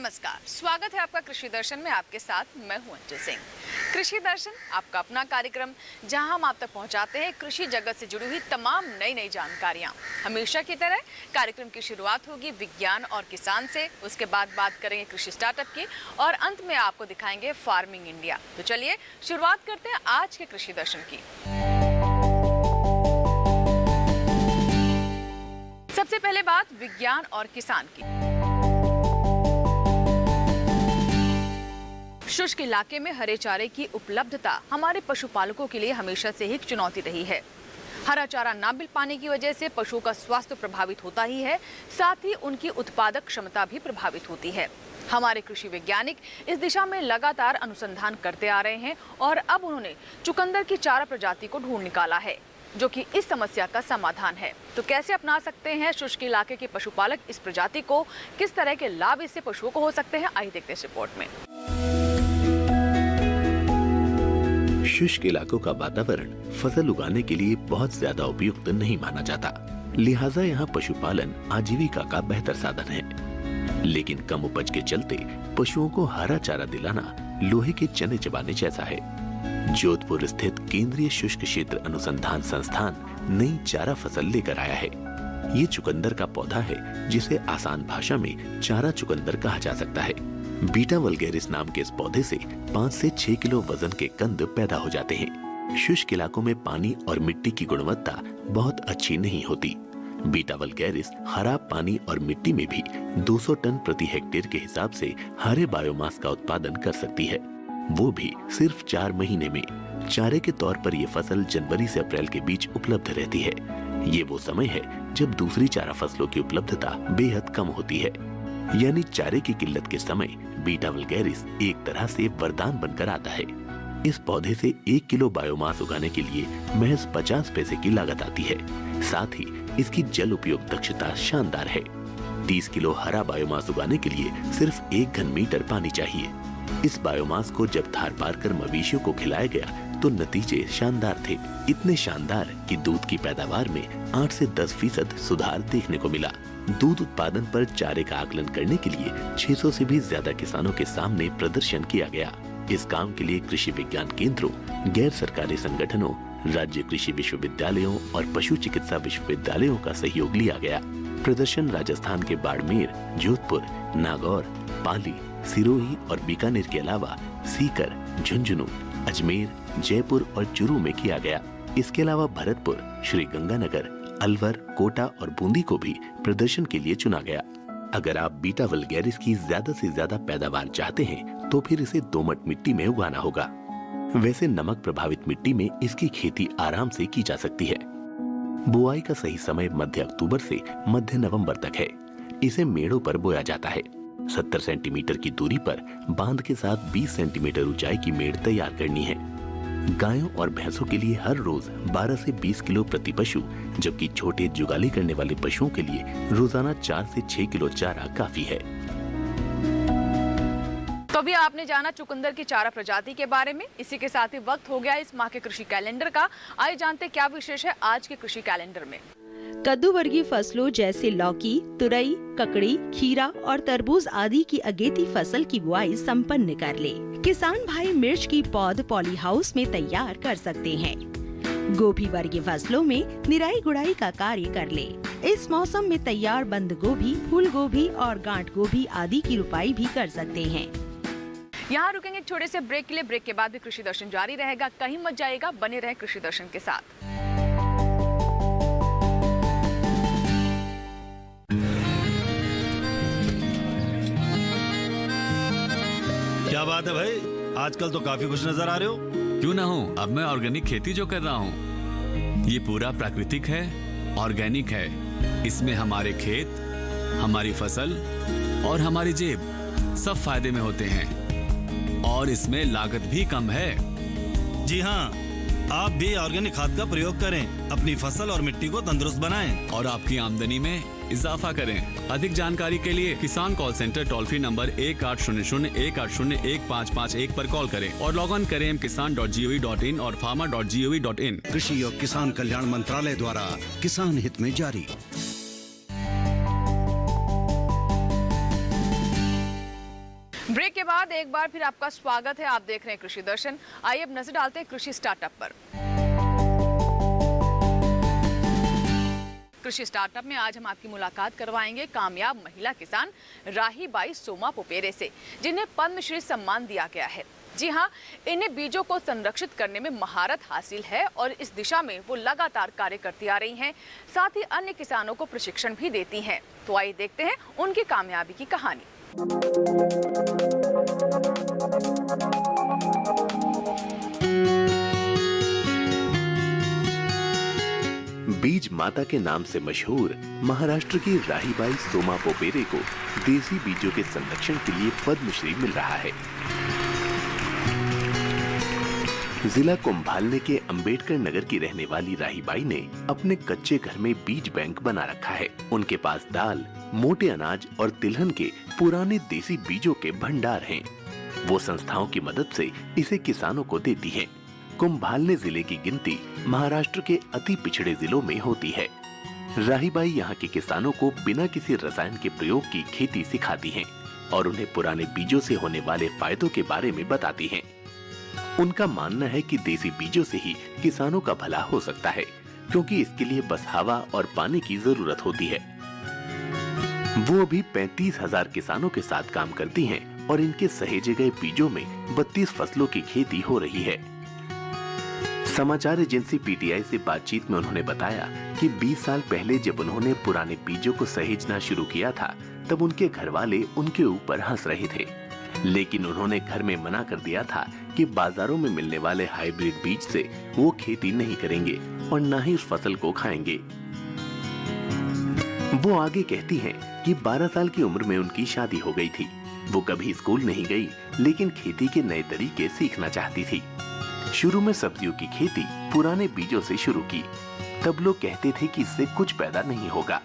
नमस्कार, स्वागत है आपका कृषि दर्शन में। आपके साथ मैं हूं अंजू सिंह। कृषि दर्शन आपका अपना कार्यक्रम, जहां हम आप तक पहुंचाते हैं कृषि जगत से जुड़ी हुई तमाम नई जानकारियां। हमेशा की तरह कार्यक्रम की शुरुआत होगी विज्ञान और किसान से, उसके बाद बात करेंगे कृषि स्टार्टअप की और अंत में आपको दिखाएंगे फार्मिंग इंडिया। तो चलिए शुरुआत करते हैं आज के कृषि दर्शन की। सबसे पहले बात विज्ञान और किसान की। शुष्क इलाके में हरे चारे की उपलब्धता हमारे पशुपालकों के लिए हमेशा से ही एक चुनौती रही है। हरा चारा ना मिल पाने की वजह से पशुओं का स्वास्थ्य प्रभावित होता ही है, साथ ही उनकी उत्पादक क्षमता भी प्रभावित होती है। हमारे कृषि वैज्ञानिक इस दिशा में लगातार अनुसंधान करते आ रहे हैं और अब उन्होंने चुकंदर की चारा प्रजाति को ढूंढ निकाला है, जो कि इस समस्या का समाधान है। तो कैसे अपना सकते हैं शुष्क इलाके के पशुपालक इस प्रजाति को, किस तरह के लाभ इससे पशुओं को हो सकते हैं, आइए देखते हैं इस रिपोर्ट में। शुष्क इलाकों का वातावरण फसल उगाने के लिए बहुत ज्यादा उपयुक्त नहीं माना जाता, लिहाजा यहाँ पशुपालन आजीविका का बेहतर साधन है। लेकिन कम उपज के चलते पशुओं को हरा चारा दिलाना लोहे के चने चबाने जैसा है। जोधपुर स्थित केंद्रीय शुष्क क्षेत्र अनुसंधान संस्थान नई चारा फसल लेकर आया है। ये चुकंदर का पौधा है, जिसे आसान भाषा में चारा चुकंदर कहा जा सकता है। बीटा वल्गैरिस नाम के इस पौधे से 5 से 6 किलो वजन के कंद पैदा हो जाते हैं। शुष्क इलाकों में पानी और मिट्टी की गुणवत्ता बहुत अच्छी नहीं होती। बीटा वल्गैरिस खराब पानी और मिट्टी में भी 200 टन प्रति हेक्टेयर के हिसाब से हरे बायोमास का उत्पादन कर सकती है, वो भी सिर्फ 4 महीने में। चारे के तौर पर यह फसल जनवरी से अप्रैल के बीच उपलब्ध रहती है। ये वो समय है जब दूसरी चारा फसलों की उपलब्धता बेहद कम होती है, यानी चारे की किल्लत के समय बीटा वल्गैरिस एक तरह से वरदान बनकर आता है। इस पौधे से 1 किलो बायोमास उगाने के लिए महज 50 पैसे की लागत आती है। साथ ही इसकी जल उपयोग दक्षता शानदार है। 30 किलो हरा बायोमास उगाने के लिए सिर्फ 1 घन मीटर पानी चाहिए। इस बायोमास को जब थार पार कर मवेशियों को खिलाया गया तो नतीजे शानदार थे, इतने शानदार कि दूध की पैदावार में 8 से 10% सुधार देखने को मिला। दूध उत्पादन पर चारे का आकलन करने के लिए 600 से भी ज्यादा किसानों के सामने प्रदर्शन किया गया। इस काम के लिए कृषि विज्ञान केंद्रों, गैर सरकारी संगठनों, राज्य कृषि विश्वविद्यालयों और पशु चिकित्सा विश्वविद्यालयों का सहयोग लिया गया। प्रदर्शन राजस्थान के बाड़मेर, जोधपुर, नागौर, पाली, सिरोही और बीकानेर के अलावा सीकर, झुंझुनू, अजमेर, जयपुर और चूरू में किया गया। इसके अलावा भरतपुर, श्री गंगानगर, अलवर, कोटा और बूंदी को भी प्रदर्शन के लिए चुना गया। अगर आप बीटा वल्गैरिस की ज्यादा से ज्यादा पैदावार चाहते हैं तो फिर इसे दोमट मिट्टी में उगाना होगा। वैसे नमक प्रभावित मिट्टी में इसकी खेती आराम से की जा सकती है। बुआई का सही समय मध्य अक्टूबर से मध्य नवंबर तक है। इसे मेड़ों पर बोया जाता है। 70 सेंटीमीटर की दूरी पर बांध के साथ 20 सेंटीमीटर ऊंचाई की मेड़ तैयार करनी है। गायों और भैंसों के लिए हर रोज 12 से 20 किलो प्रति पशु, जबकि छोटे जुगाली करने वाले पशुओं के लिए रोजाना 4 से 6 किलो चारा काफी है। तो अभी आपने जाना चुकंदर की चारा प्रजाति के बारे में। इसी के साथ ही वक्त हो गया इस माह के कृषि कैलेंडर का। आइए जानते क्या विशेष है आज के कृषि कैलेंडर में। कद्दू वर्गीय फसलों जैसे लौकी, तुरई, ककड़ी, खीरा और तरबूज आदि की अगेती फसल की बुआई संपन्न कर ले। किसान भाई मिर्च की पौध पॉली हाउस में तैयार कर सकते हैं। गोभी वर्गीय फसलों में निराई गुड़ाई का कार्य कर ले। इस मौसम में तैयार बंद गोभी, फूल गोभी और गांठ गोभी आदि की रुपाई भी कर सकते हैं। यहाँ रुकेंगे एक छोटे से ब्रेक के लिए। ब्रेक के बाद भी कृषि दर्शन जारी रहेगा, कहीं मत जाइएगा, बने रहे कृषि दर्शन के साथ। क्या बात है भाई, आजकल तो काफी खुश नजर आ रहे हो। क्यों ना हूँ, अब मैं ऑर्गेनिक खेती जो कर रहा हूँ ये पूरा प्राकृतिक है, ऑर्गेनिक है। इसमें हमारे खेत, हमारी फसल और हमारी जेब सब फायदे में होते हैं और इसमें लागत भी कम है। जी हाँ, आप भी ऑर्गेनिक खाद का प्रयोग करें, अपनी फसल और मिट्टी को तंदुरुस्त बनाएं और आपकी आमदनी में इजाफा करें। अधिक जानकारी के लिए किसान call centre toll free number 1800-180-1551 पर कॉल करें और लॉग ऑन करें kisan.gov.in और farmer.gov.in। कृषि और किसान कल्याण मंत्रालय द्वारा किसान हित में जारी। के बाद एक बार फिर आपका स्वागत है। आप देख रहे हैं कृषि दर्शन। आइए अब नजर डालते हैं कृषि स्टार्टअप पर। कृषि स्टार्टअप में आज हम आपकी मुलाकात करवाएंगे कामयाब महिला किसान राहीबाई सोमा पोपेरे से, जिन्हें पद्मश्री सम्मान दिया गया है। जी हाँ, इन्हें बीजों को संरक्षित करने में महारत हासिल है और इस दिशा में वो लगातार कार्य करती आ रही हैं। साथ ही अन्य किसानों को प्रशिक्षण भी देती हैं। तो आइए देखते हैं उनकी कामयाबी की कहानी। बीज माता के नाम से मशहूर महाराष्ट्र की राहीबाई सोमा पोपेरे को देसी बीजों के संरक्षण के लिए पद्मश्री मिल रहा है। जिला कुंभालने के अंबेडकर नगर की रहने वाली राहीबाई ने अपने कच्चे घर में बीज बैंक बना रखा है। उनके पास दाल, मोटे अनाज और तिलहन के पुराने देसी बीजों के भंडार हैं। वो संस्थाओं की मदद से इसे किसानों को देती है। कुंभालने जिले की गिनती महाराष्ट्र के अति पिछड़े जिलों में होती है। राहीबाई यहाँ के किसानों को बिना किसी रसायन के प्रयोग की खेती सिखाती हैं और उन्हें पुराने बीजों से होने वाले फायदों के बारे में बताती हैं। उनका मानना है कि देसी बीजों से ही किसानों का भला हो सकता है, क्योंकि इसके लिए बस हवा और पानी की जरूरत होती है। वो अभी 35,000 किसानों के साथ काम करती हैं और इनके सहेजे गए बीजों में 32 फसलों की खेती हो रही है। समाचार एजेंसी पीटीआई से बातचीत में उन्होंने बताया कि 20 साल पहले जब उन्होंने पुराने बीजों को सहेजना शुरू किया था, तब उनके घरवाले उनके ऊपर हंस रहे थे, लेकिन उन्होंने घर में मना कर दिया था कि बाजारों में मिलने वाले हाइब्रिड बीज से वो खेती नहीं करेंगे और न ही उस फसल को खाएंगे। वो आगे कहती हैं कि 12 साल की उम्र में उनकी शादी हो गई थी। वो कभी स्कूल नहीं गई, लेकिन खेती के नए तरीके सीखना चाहती थी। शुरू में सब्जियों की खेती पुराने बीजों से शुरू की। तब लोग कहते थे कि इससे कुछ पैदा नहीं होगा।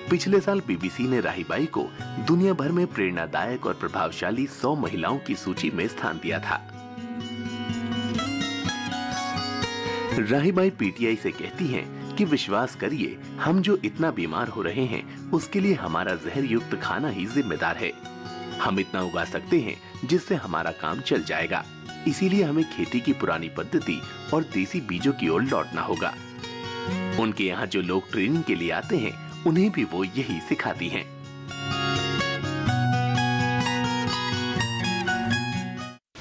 पिछले साल बीबीसी ने राहीबाई को दुनिया भर में प्रेरणादायक और प्रभावशाली 100 महिलाओं की सूची में स्थान दिया था। राहीबाई पीटीआई से कहती हैं कि विश्वास करिए, हम जो इतना बीमार हो रहे हैं उसके लिए हमारा जहर युक्त खाना ही जिम्मेदार है। हम इतना उगा सकते हैं जिससे हमारा काम चल जाएगा। इसीलिए हमें खेती की पुरानी पद्धति और देसी बीजों की ओर लौटना होगा। उनके यहाँ जो लोग ट्रेनिंग के लिए आते हैं, उन्हें भी वो यही सिखाती हैं।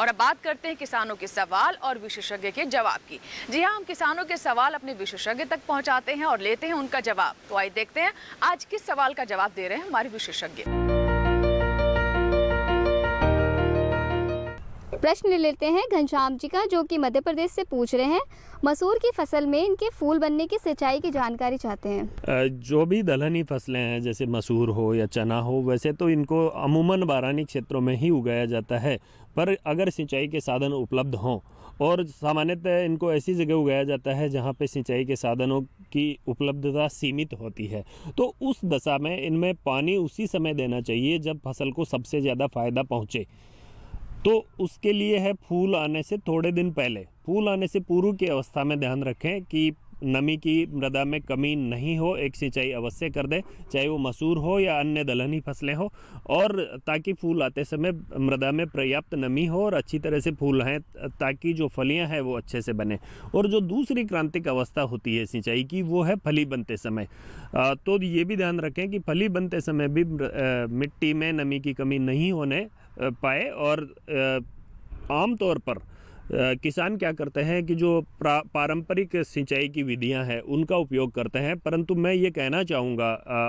और अब बात करते हैं किसानों के सवाल और विशेषज्ञ के जवाब की। जी हाँ, हम किसानों के सवाल अपने विशेषज्ञ तक पहुंचाते हैं और लेते हैं उनका जवाब। तो आइए देखते हैं आज किस सवाल का जवाब दे रहे हैं हमारे विशेषज्ञ। प्रश्न लेते हैं घनश्याम जी का, जो कि मध्य प्रदेश से पूछ रहे हैं। मसूर की फसल में इनके फूल बनने की सिंचाई की जानकारी चाहते हैं। जो भी दलहनी फसलें हैं, जैसे मसूर हो या चना हो, वैसे तो इनको अमूमन बारानी क्षेत्रों में ही उगाया जाता है। पर अगर सिंचाई के साधन उपलब्ध हों, और सामान्यतः इनको ऐसी जगह उगाया जाता है जहाँ पे सिंचाई के साधनों की उपलब्धता सीमित होती है, तो उस दशा में इनमें पानी उसी समय देना चाहिए जब फसल को सबसे ज़्यादा फायदा पहुँचे। तो उसके लिए है फूल आने से थोड़े दिन पहले, फूल आने से पूर्व की अवस्था में ध्यान रखें कि नमी की मृदा में कमी नहीं हो। एक सिंचाई अवश्य कर दें, चाहे वो मसूर हो या अन्य दलहनी फसलें हो, और ताकि फूल आते समय मृदा में पर्याप्त नमी हो और अच्छी तरह से फूल हैं, ताकि जो फलियां हैं वो अच्छे से बने। और जो दूसरी क्रांतिक अवस्था होती है सिंचाई की, वो है फली बनते समय। तो ये भी ध्यान रखें कि फली बनते समय भी मिट्टी में नमी की कमी नहीं होने पाए। और आम तौर पर किसान क्या करते हैं कि जो पारंपरिक सिंचाई की विधियां हैं उनका उपयोग करते हैं, परंतु मैं ये कहना चाहूँगा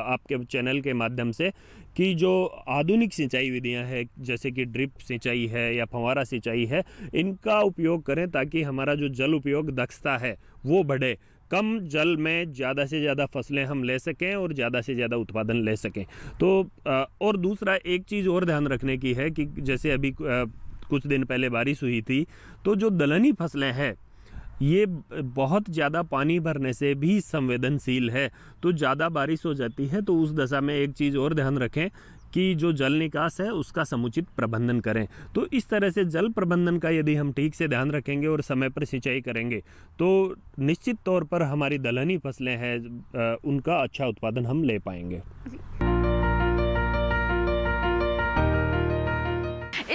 आपके चैनल के माध्यम से कि जो आधुनिक सिंचाई विधियां हैं, जैसे कि ड्रिप सिंचाई है या फव्वारा सिंचाई है, इनका उपयोग करें ताकि हमारा जो जल उपयोग दक्षता है वो बढ़े। कम जल में ज़्यादा से ज़्यादा फसलें हम ले सकें और ज़्यादा से ज़्यादा उत्पादन ले सकें। तो और दूसरा एक चीज़ और ध्यान रखने की है कि जैसे अभी कुछ दिन पहले बारिश हुई थी, तो जो दलहनी फसलें हैं ये बहुत ज़्यादा पानी भरने से भी संवेदनशील है। तो ज़्यादा बारिश हो जाती है तो उस दशा में एक चीज़ और ध्यान रखें कि जो जल निकास है उसका समुचित प्रबंधन करें। तो इस तरह से जल प्रबंधन का यदि हम ठीक से ध्यान रखेंगे और समय पर सिंचाई करेंगे तो निश्चित तौर पर हमारी दलहनी फसलें हैं उनका अच्छा उत्पादन हम ले पाएंगे।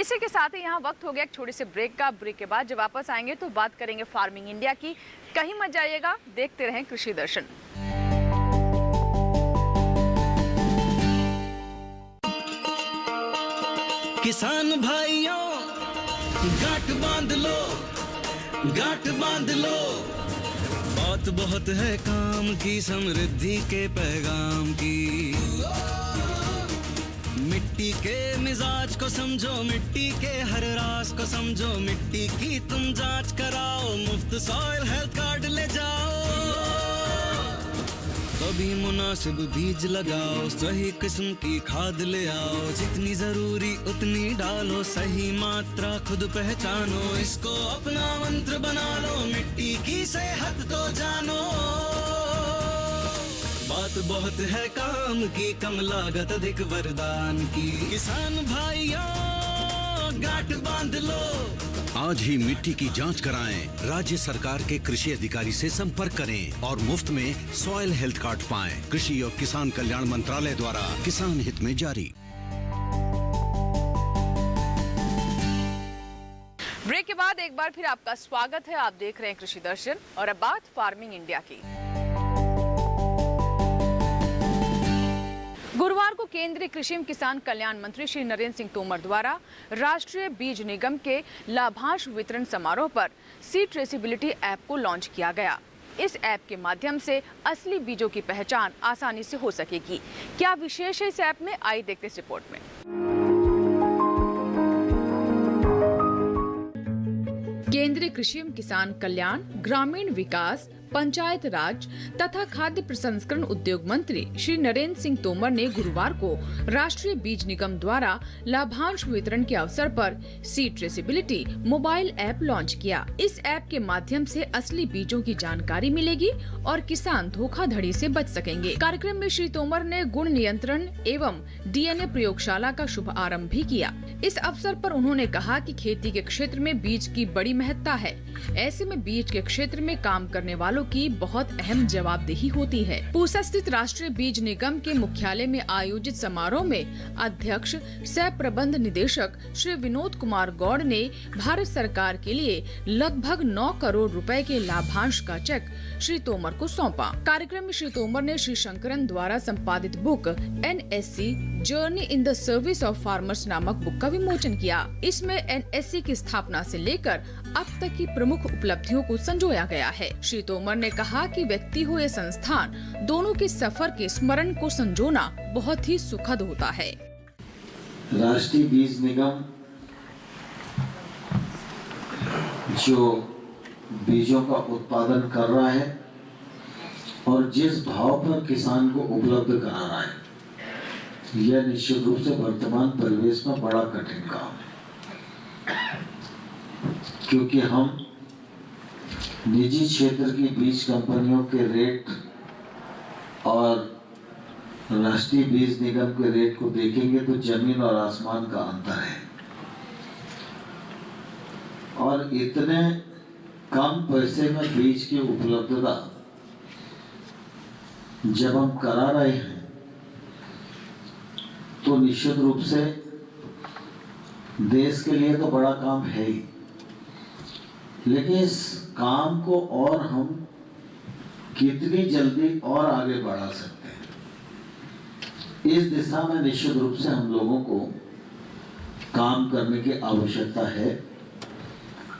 इसी के साथ ही यहाँ वक्त हो गया एक छोटे से ब्रेक का। ब्रेक के बाद जब वापस आएंगे तो बात करेंगे फार्मिंग इंडिया की। कहीं मत जाइएगा, देखते रहें कृषि दर्शन। किसान भाइयों गांठ बांध लो, गांठ बांध लो, बात बहुत है काम की, समृद्धि के पैगाम की। मिट्टी के मिजाज को समझो, मिट्टी के हर राज को समझो, मिट्टी की तुम जांच कराओ, मुफ्त सॉइल हेल्थ कार्ड ले जाओ। कभी मुनासिब बीज लगाओ, सही किस्म की खाद ले आओ, जितनी जरूरी उतनी डालो, सही मात्रा खुद पहचानो, इसको अपना मंत्र बना लो, मिट्टी की सेहत तो जानो। बात बहुत है काम की, कम लागत अधिक वरदान की। किसान भाइयों गांठ बांध लो, आज ही मिट्टी की जांच कराएं। राज्य सरकार के कृषि अधिकारी से संपर्क करें और मुफ्त में सॉइल हेल्थ कार्ड पाएं। कृषि और किसान कल्याण मंत्रालय द्वारा किसान हित में जारी। ब्रेक के बाद एक बार फिर आपका स्वागत है। आप देख रहे हैं कृषि दर्शन और अब बात फार्मिंग इंडिया की। गुरुवार को केंद्रीय कृषि एवं किसान कल्याण मंत्री श्री नरेंद्र सिंह तोमर द्वारा राष्ट्रीय बीज निगम के लाभांश वितरण समारोह पर सीड ट्रेसेबिलिटी ऐप को लॉन्च किया गया। इस ऐप के माध्यम से असली बीजों की पहचान आसानी से हो सकेगी। क्या विशेष है इस ऐप में, आइए देखते इस रिपोर्ट में। केंद्रीय कृषि एवं किसान कल्याण, ग्रामीण विकास, पंचायत राज तथा खाद्य प्रसंस्करण उद्योग मंत्री श्री नरेंद्र सिंह तोमर ने गुरुवार को राष्ट्रीय बीज निगम द्वारा लाभांश वितरण के अवसर पर seed traceability mobile app launch किया। इस ऐप के माध्यम से असली बीजों की जानकारी मिलेगी और किसान धोखाधड़ी से बच सकेंगे। कार्यक्रम में श्री तोमर ने गुण नियंत्रण एवं डीएनए प्रयोगशाला का शुभारंभ भी किया। इस अवसर पर उन्होंने कहा कि खेती के क्षेत्र में बीज की बड़ी महत्ता है। ऐसे में बीज के क्षेत्र में काम करने वालों की बहुत अहम जवाबदेही होती है। पूसा स्थित राष्ट्रीय बीज निगम के मुख्यालय में आयोजित समारोह में अध्यक्ष सह प्रबंध निदेशक श्री विनोद कुमार गौड़ ने भारत सरकार के लिए लगभग 9 करोड़ रुपए के लाभांश का चेक श्री तोमर को सौंपा। कार्यक्रम में श्री तोमर ने श्री शंकरन द्वारा संपादित book NSC journey in the service of farmers नामक बुक का विमोचन किया। इसमें NSC की स्थापना से लेकर अब तक की प्रमुख उपलब्धियों को संजोया गया है। श्री तोमर ने कहा कि व्यक्ति हो या संस्थान, दोनों के सफर के स्मरण को संजोना बहुत ही सुखद होता है। राष्ट्रीय बीज निगम जो बीजों का उत्पादन कर रहा है और जिस भाव पर किसान को उपलब्ध करा रहा है, यह निश्चित रूप से वर्तमान परिवेश में बड़ा कठिन काम है, क्योंकि हम निजी क्षेत्र की बीज कंपनियों के रेट और राष्ट्रीय बीज निगम के रेट को देखेंगे तो जमीन और आसमान का अंतर है। और इतने कम पैसे में बीज की उपलब्धता जब हम करा रहे हैं तो निश्चित रूप से देश के लिए तो बड़ा काम है ही, लेकिन इस काम को और हम कितनी जल्दी और आगे बढ़ा सकते हैं, इस दिशा में निश्चित रूप से हम लोगों को काम करने की आवश्यकता है।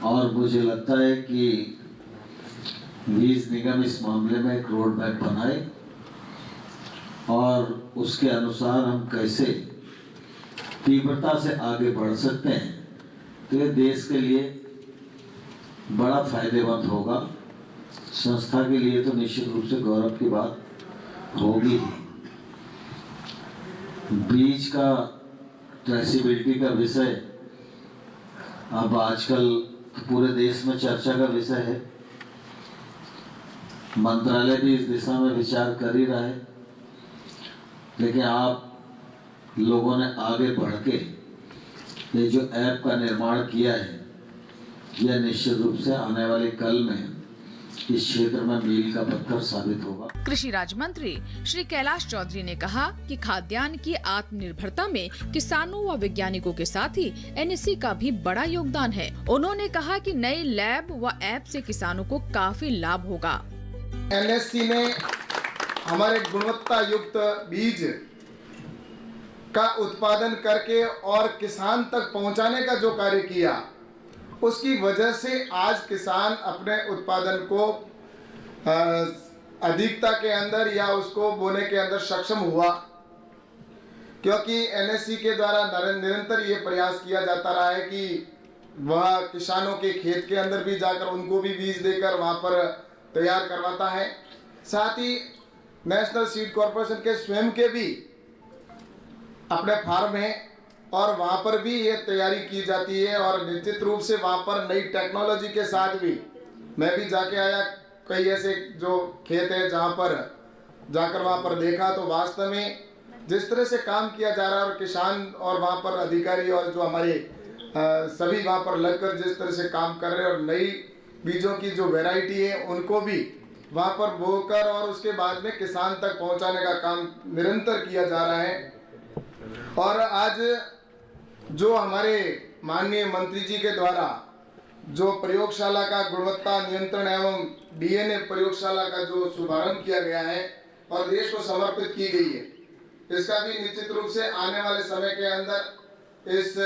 और मुझे लगता है कि बीज निगम इस मामले में एक रोड मैप बनाए और उसके अनुसार हम कैसे तीव्रता से आगे बढ़ सकते हैं, तो ये देश के लिए बड़ा फायदेमंद होगा। संस्था के लिए तो निश्चित रूप से गौरव की बात होगी ही। बीज का ट्रेसेबिलिटी का विषय अब आजकल पूरे देश में चर्चा का विषय है। मंत्रालय भी इस दिशा में विचार कर ही रहा है, लेकिन आप लोगों ने आगे बढ़ के ये जो ऐप का निर्माण किया है, यह निश्चित रूप से आने वाले कल में इस क्षेत्र में मील का पत्थर साबित होगा। कृषि राज्य मंत्री श्री कैलाश चौधरी ने कहा कि खाद्यान्न की आत्मनिर्भरता में किसानों व वैज्ञानिकों के साथ ही एनएससी का भी बड़ा योगदान है। उन्होंने कहा कि नए लैब व ऐप से किसानों को काफी लाभ होगा। एनएससी ने हमारे गुणवत्ता युक्त बीज का उत्पादन करके और किसान तक पहुंचाने का जो कार्य किया, उसकी वजह से आज किसान अपने उत्पादन को अधिकता के अंदर या उसको बोने के अंदर सक्षम हुआ, क्योंकि एनएससी के द्वारा निरंतर ये प्रयास किया जाता रहा है कि वह किसानों के खेत के अंदर भी जाकर उनको भी बीज देकर वहाँ पर तैयार करवाता है। साथ ही नेशनल सीड कॉरपोरेशन के स्वयं के भी अपने फार्म हैं और वहाँ पर भी ये तैयारी की जाती है और निश्चित रूप से वहाँ पर नई टेक्नोलॉजी के साथ भी मैं भी जाके आया, कई ऐसे जो खेत है जहाँ पर जाकर वहाँ पर देखा तो वास्तव में जिस तरह से काम किया जा रहा है और किसान और वहाँ पर अधिकारी और जो हमारे सभी वहाँ पर लगकर जिस तरह से काम कर रहे हैं और नई बीजों की जो वैरायटी है उनको भी वहाँ पर बोकर और उसके बाद में किसान तक पहुँचाने का काम निरंतर किया जा रहा है। और आज जो हमारे माननीय मंत्री जी के द्वारा जो प्रयोगशाला का गुणवत्ता नियंत्रण एवं डीएनए प्रयोगशाला का जो शुभारंभ किया गया है और देश को समर्पित की गई है, इसका भी निश्चित रूप से आने वाले समय के अंदर इस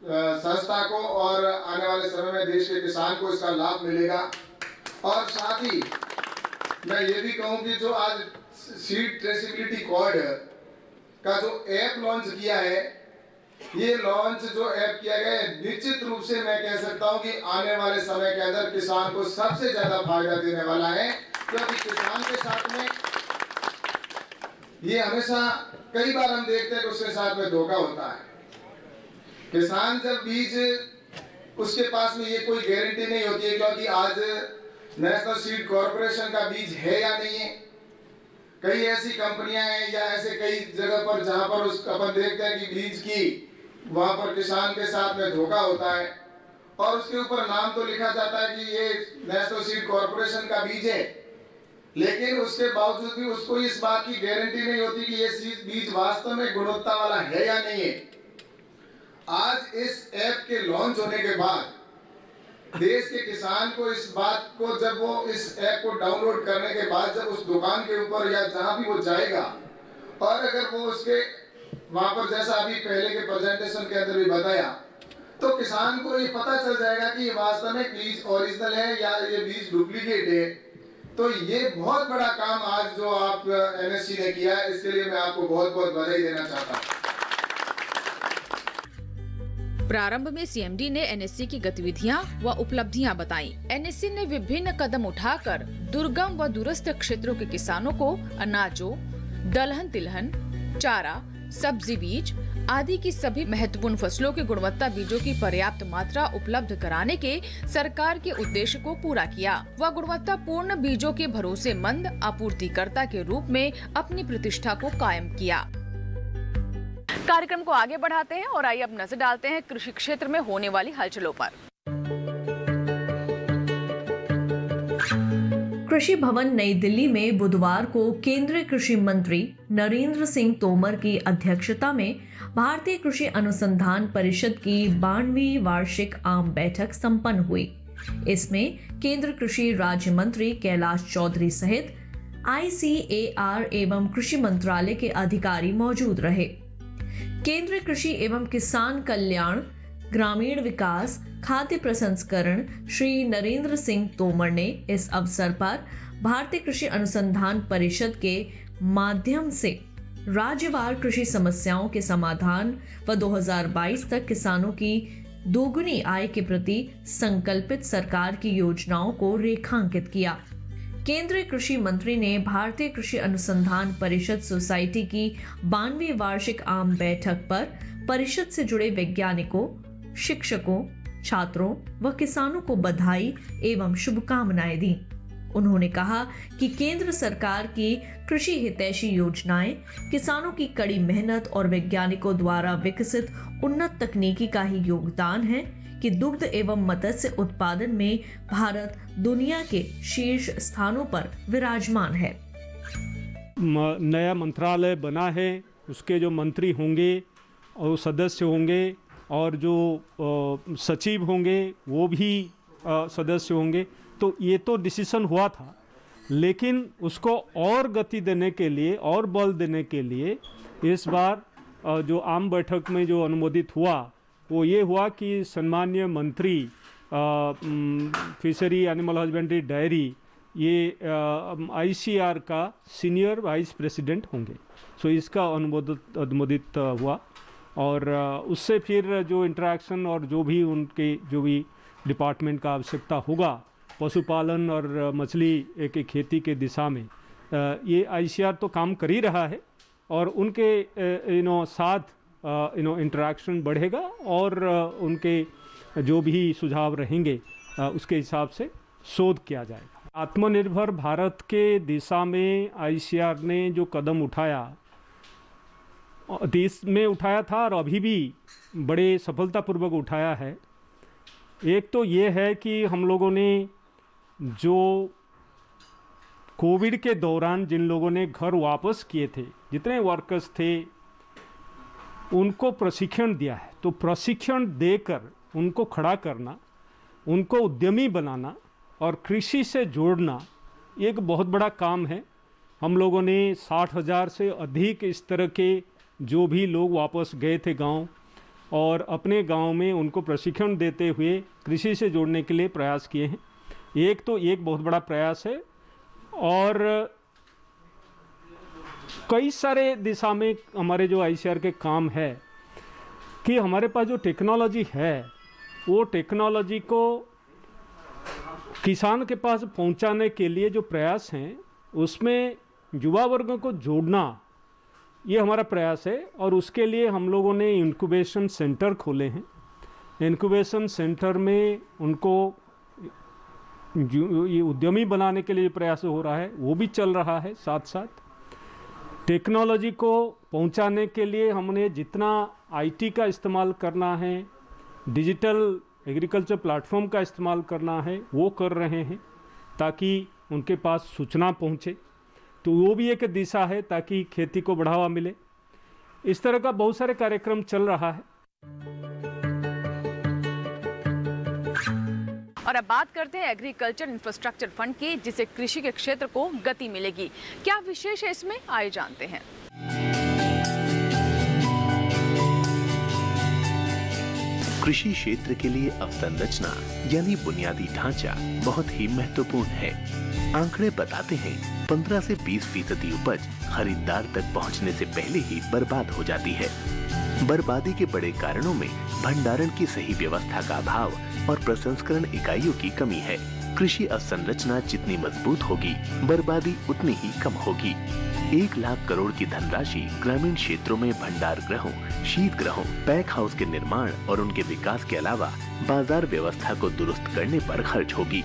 संस्था को और आने वाले समय में देश के किसान को इसका लाभ मिलेगा। और साथ ही मैं ये भी कहूँ कि जो आज सीड ट्रेसिबिलिटी कार्ड का जो ऐप लॉन्च किया है, ये लॉन्च जो ऐप किया गया है, निश्चित रूप से मैं कह सकता हूं कि आने वाले समय के अंदर किसान को सबसे ज्यादा फायदा देने वाला है, क्योंकि किसान के साथ में ये हमेशा कई बार हम देखते हैं कि उसके साथ में धोखा होता है। किसान जब बीज उसके पास में ये कोई गारंटी नहीं होती है क्योंकि आज नेशनल सीड कॉरपोरेशन का बीज है या नहीं है। कई ऐसी कंपनियां हैं या ऐसे कई जगह पर जहां पर उस अपन देखते हैं कि बीज की वहां पर किसान के साथ में धोखा होता है और उसके ऊपर नाम तो लिखा जाता है कि ये नेशनल सीड कॉरपोरेशन का बीज है, लेकिन उसके बावजूद भी उसको इस बात की गारंटी नहीं होती कि ये बीज वास्तव में गुणवत्ता वाला है या नहीं है। आज इस ऐप के लॉन्च होने के बाद देश के किसान को इस बात को, जब वो इस ऐप को डाउनलोड करने के बाद जब उस दुकान के ऊपर या जहां भी वो जाएगा और अगर वो उसके वहां पर जैसा अभी पहले के प्रेजेंटेशन के अंदर भी बताया, तो किसान को ये पता चल जाएगा कि ये वास्तव में बीज ओरिजिनल है या ये बीज डुप्लीकेट है। तो ये बहुत बड़ा काम आज जो आप एनएससी ने किया है, इसके लिए मैं आपको बहुत बहुत बधाई देना चाहता हूँ। प्रारंभ में सीएमडी ने एनएससी की गतिविधियां व उपलब्धियां बताई। एनएससी ने विभिन्न कदम उठाकर दुर्गम व दूरस्थ क्षेत्रों के किसानों को अनाजों, दलहन तिलहन, चारा, सब्जी बीज आदि की सभी महत्वपूर्ण फसलों के गुणवत्ता बीजों की पर्याप्त मात्रा उपलब्ध कराने के सरकार के उद्देश्य को पूरा किया व गुणवत्तापूर्ण बीजों के भरोसेमंद आपूर्तिकर्ता के रूप में अपनी प्रतिष्ठा को कायम किया। कार्यक्रम को आगे बढ़ाते हैं और आइए अब नजर डालते हैं कृषि क्षेत्र में होने वाली हलचलों पर। कृषि भवन नई दिल्ली में बुधवार को केंद्रीय कृषि मंत्री नरेंद्र सिंह तोमर की अध्यक्षता में भारतीय कृषि अनुसंधान परिषद की 92वीं वार्षिक आम बैठक संपन्न हुई। इसमें केंद्रीय कृषि राज्य मंत्री कैलाश चौधरी सहित ICAR एवं कृषि मंत्रालय के अधिकारी मौजूद रहे। केंद्रीय कृषि एवं किसान कल्याण, ग्रामीण विकास, खाद्य प्रसंस्करण श्री नरेंद्र सिंह तोमर ने इस अवसर पर भारतीय कृषि अनुसंधान परिषद के माध्यम से राज्यवार कृषि समस्याओं के समाधान व 2022 तक किसानों की दोगुनी आय के प्रति संकल्पित सरकार की योजनाओं को रेखांकित किया। केंद्रीय कृषि मंत्री ने भारतीय कृषि अनुसंधान परिषद सोसाइटी की 92वीं वार्षिक आम बैठक पर परिषद से जुड़े वैज्ञानिकों, शिक्षकों, छात्रों व किसानों को बधाई एवं शुभकामनाएं दी। उन्होंने कहा कि केंद्र सरकार की कृषि हितैषी योजनाएं किसानों की कड़ी मेहनत और वैज्ञानिकों द्वारा विकसित उन्नत तकनीकी का ही योगदान है कि दुग्ध एवं मत्स्य उत्पादन में भारत दुनिया के शीर्ष स्थानों पर विराजमान है। नया मंत्रालय बना है, उसके जो मंत्री होंगे और सदस्य होंगे और जो सचिव होंगे वो भी सदस्य होंगे, तो ये तो डिसीजन हुआ था, लेकिन उसको और गति देने के लिए और बल देने के लिए इस बार जो आम बैठक में जो अनुमोदित हुआ वो ये हुआ कि सम्मानीय मंत्री फिशरी, एनिमल हस्बेंड्री, डायरी ये ICR का सीनियर वाइस प्रेसिडेंट होंगे। सो इसका अनुमोदित हुआ और उससे फिर जो इंटरेक्शन और जो भी डिपार्टमेंट का आवश्यकता होगा पशुपालन और मछली की खेती के दिशा में, ये ICR तो काम कर ही रहा है और उनके साथ इंटरेक्शन बढ़ेगा और उनके जो भी सुझाव रहेंगे उसके हिसाब से शोध किया जाएगा। आत्मनिर्भर भारत के दिशा में ICR ने जो कदम उठाया, देश में उठाया था और अभी भी बड़े सफलतापूर्वक उठाया है। एक तो ये है कि हम लोगों ने जो कोविड के दौरान जिन लोगों ने घर वापस किए थे, जितने वर्कर्स थे, उनको प्रशिक्षण दिया है। तो प्रशिक्षण देकर उनको खड़ा करना, उनको उद्यमी बनाना और कृषि से जोड़ना एक बहुत बड़ा काम है। हम लोगों ने 60,000 से अधिक इस तरह के जो भी लोग वापस गए थे गांव और अपने गांव में उनको प्रशिक्षण देते हुए कृषि से जोड़ने के लिए प्रयास किए हैं। एक तो एक बहुत बड़ा प्रयास है और कई सारे दिशा में हमारे जो ICR के काम है कि हमारे पास जो टेक्नोलॉजी है वो टेक्नोलॉजी को किसान के पास पहुंचाने के लिए जो प्रयास हैं उसमें युवा वर्गों को जोड़ना, ये हमारा प्रयास है। और उसके लिए हम लोगों ने इंक्यूबेशन सेंटर खोले हैं। इंक्यूबेशन सेंटर में उनको ये उद्यमी बनाने के लिए प्रयास हो रहा है, वो भी चल रहा है। साथ साथ टेक्नोलॉजी को पहुंचाने के लिए हमने जितना IT का इस्तेमाल करना है, डिजिटल एग्रीकल्चर प्लेटफॉर्म का इस्तेमाल करना है, वो कर रहे हैं ताकि उनके पास सूचना पहुंचे। तो वो भी एक दिशा है ताकि खेती को बढ़ावा मिले। इस तरह का बहुत सारे कार्यक्रम चल रहा है। और अब बात करते हैं एग्रीकल्चर इंफ्रास्ट्रक्चर फंड की, जिससे कृषि के क्षेत्र को गति मिलेगी। क्या विशेष है इसमें, आइए जानते हैं। कृषि क्षेत्र के लिए अवसंरचना यानी बुनियादी ढांचा बहुत ही महत्वपूर्ण है। आंकड़े बताते हैं 15 से 20% उपज खरीदार तक पहुंचने से पहले ही बर्बाद हो जाती है। बर्बादी के बड़े कारणों में भंडारण की सही व्यवस्था का अभाव और प्रसंस्करण इकाइयों की कमी है। कृषि अवसंरचना जितनी मजबूत होगी, बर्बादी उतनी ही कम होगी। 1 लाख करोड़ की धनराशि ग्रामीण क्षेत्रों में भंडार गृहों, शीत गृहों, पैक हाउस के निर्माण और उनके विकास के अलावा बाजार व्यवस्था को दुरुस्त करने पर खर्च होगी।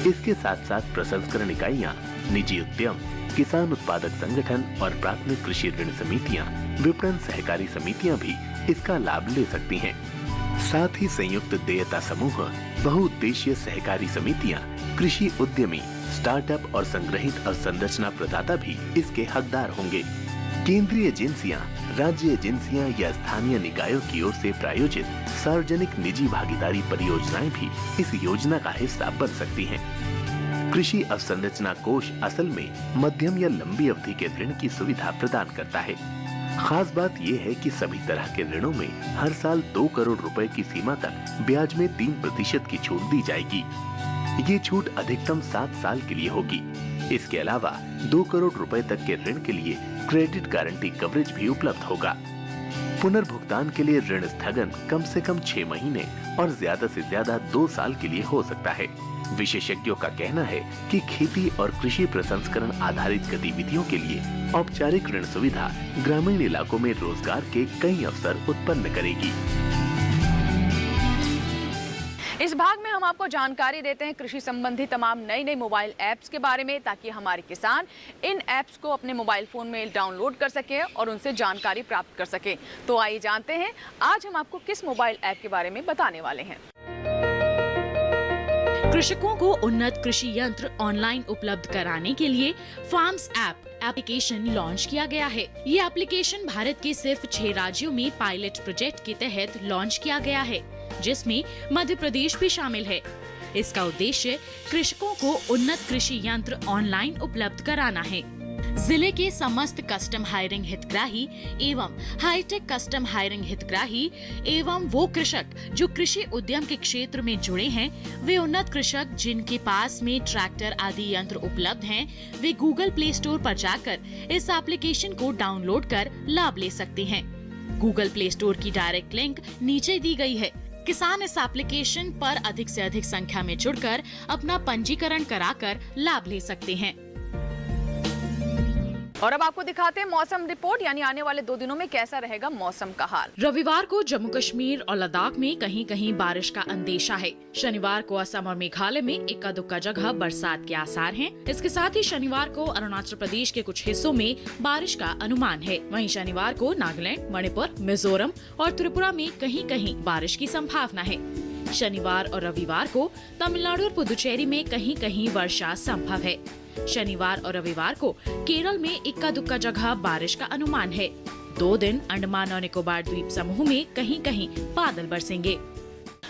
इसके साथ साथ प्रसंस्करण इकाइयां, निजी उद्यम, किसान उत्पादक संगठन और प्राथमिक कृषि ऋण समितियां, विपणन सहकारी समितियां भी इसका लाभ ले सकती हैं। साथ ही संयुक्त देयता समूह, बहुउद्देशीय सहकारी समितियां, कृषि उद्यमी, स्टार्टअप और संग्रहित अवसंरचना प्रदाता भी इसके हकदार होंगे। केंद्रीय एजेंसियां, राज्य एजेंसियां या स्थानीय निकायों की ओर से प्रायोजित सार्वजनिक निजी भागीदारी परियोजनाएं भी इस योजना का हिस्सा बन सकती हैं। कृषि अवसंरचना कोष असल में मध्यम या लंबी अवधि के ऋण की सुविधा प्रदान करता है। खास बात यह है कि सभी तरह के ऋणों में हर साल 2 करोड़ रुपए की सीमा तक ब्याज में 3% की छूट दी जाएगी। ये छूट अधिकतम 7 साल के लिए होगी। इसके अलावा 2 करोड़ रुपए तक के ऋण के लिए क्रेडिट गारंटी कवरेज भी उपलब्ध होगा। पुनर्भुगतान के लिए ऋण स्थगन कम से कम 6 महीने और ज्यादा से ज्यादा 2 साल के लिए हो सकता है। विशेषज्ञों का कहना है कि खेती और कृषि प्रसंस्करण आधारित गतिविधियों के लिए औपचारिक ऋण सुविधा ग्रामीण इलाकों में रोजगार के कई अवसर उत्पन्न करेगी। इस भाग में हम आपको जानकारी देते हैं कृषि संबंधी तमाम नई मोबाइल ऐप्स के बारे में, ताकि हमारे किसान इन ऐप्स को अपने मोबाइल फोन में डाउनलोड कर सके और उनसे जानकारी प्राप्त कर सके। तो आइए जानते हैं आज हम आपको किस मोबाइल ऐप के बारे में बताने वाले हैं। कृषकों को उन्नत कृषि यंत्र ऑनलाइन उपलब्ध कराने के लिए फार्म्स ऐप एप्लीकेशन लॉन्च किया गया है। ये एप्लीकेशन भारत के सिर्फ 6 राज्यों में पायलट प्रोजेक्ट के तहत लॉन्च किया गया है, जिसमें मध्य प्रदेश भी शामिल है। इसका उद्देश्य कृषकों को उन्नत कृषि यंत्र ऑनलाइन उपलब्ध कराना है। जिले के समस्त कस्टम हायरिंग हितग्राही एवं हाईटेक कस्टम हायरिंग हितग्राही एवं वो कृषक जो कृषि उद्यम के क्षेत्र में जुड़े हैं, वे उन्नत कृषक जिनके पास में ट्रैक्टर आदि यंत्र उपलब्ध हैं, वे गूगल प्ले स्टोर पर जाकर इस एप्लीकेशन को डाउनलोड कर लाभ ले सकते हैं। गूगल प्ले स्टोर की डायरेक्ट लिंक नीचे दी गई है। किसान इस एप्लीकेशन पर अधिक से अधिक संख्या में जुड़कर अपना पंजीकरण कराकर लाभ ले सकते हैं। और अब आपको दिखाते हैं मौसम रिपोर्ट, यानी आने वाले 2 दिनों में कैसा रहेगा मौसम का हाल। रविवार को जम्मू कश्मीर और लद्दाख में कहीं कहीं बारिश का अंदेशा है। शनिवार को असम और मेघालय में इक्का दुक्का जगह बरसात के आसार हैं। इसके साथ ही शनिवार को अरुणाचल प्रदेश के कुछ हिस्सों में बारिश का अनुमान है। वहीं शनिवार को नागालैंड, मणिपुर, मिजोरम और त्रिपुरा में कहीं कहीं बारिश की संभावना है। शनिवार और रविवार को तमिलनाडु और पुदुचेरी में कहीं कहीं वर्षा संभव है। शनिवार और रविवार को केरल में इक्का दुक्का जगह बारिश का अनुमान है। 2 दिन अंडमान और निकोबार द्वीप समूह में कहीं कहीं बादल बरसेंगे।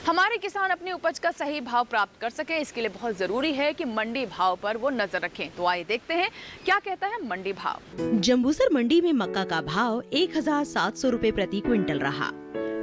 हमारे किसान अपनी उपज का सही भाव प्राप्त कर सके, इसके लिए बहुत जरूरी है कि मंडी भाव पर वो नजर रखें। तो आइए देखते हैं क्या कहता है मंडी भाव। जम्बूसर मंडी में मक्का का भाव 1700 रुपए प्रति क्विंटल रहा।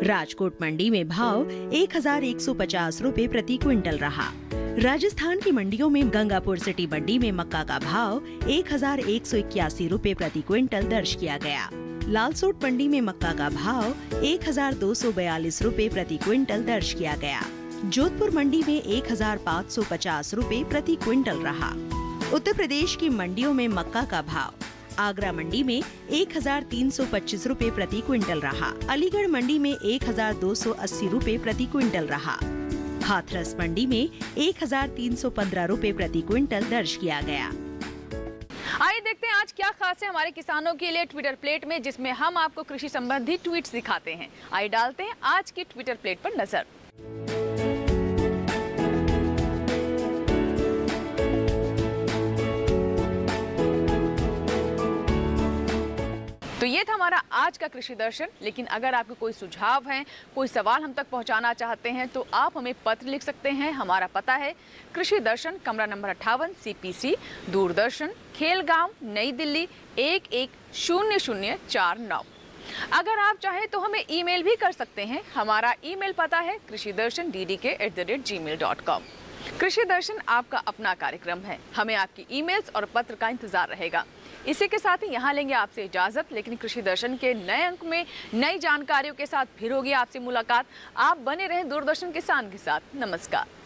राजकोट मंडी में भाव 1150 रुपए प्रति क्विंटल रहा। राजस्थान की मंडियों में गंगापुर सिटी मंडी में मक्का का भाव 1181 रुपए प्रति क्विंटल दर्ज किया गया। लालसोट मंडी में मक्का का भाव 1242 रुपए प्रति क्विंटल दर्ज किया गया। जोधपुर मंडी में 1550 रुपए प्रति क्विंटल रहा। उत्तर प्रदेश की मंडियों में मक्का का भाव आगरा मंडी में 1325 रुपए प्रति क्विंटल रहा। अलीगढ़ मंडी में 1280 रुपए प्रति क्विंटल रहा। हाथरस मंडी में 1315 रुपए प्रति क्विंटल दर्ज किया गया। आइए देखते हैं आज क्या खास है हमारे किसानों के लिए ट्विटर प्लेट में, जिसमें हम आपको कृषि संबंधी ट्वीट्स दिखाते हैं। आइए डालते हैं आज की ट्विटर प्लेट पर नजर। तो ये था हमारा आज का कृषि दर्शन। लेकिन अगर आपके कोई सुझाव हैं, कोई सवाल हम तक पहुंचाना चाहते हैं, तो आप हमें पत्र लिख सकते हैं। हमारा पता है कृषि दर्शन, कमरा नंबर 58, CPC, दूरदर्शन, खेलगांव, नई दिल्ली 110049। अगर आप चाहें तो हमें ईमेल भी कर सकते हैं। हमारा ईमेल पता है krishidarshan@gmail.com। कृषि दर्शन आपका अपना कार्यक्रम है। हमें आपकी ईमेल्स और पत्र का इंतजार रहेगा। इसी के साथ ही यहाँ लेंगे आपसे इजाजत, लेकिन कृषि दर्शन के नए अंक में नई जानकारियों के साथ फिर होगी आपसे मुलाकात। आप बने रहें दूरदर्शन किसान के साथ। नमस्कार।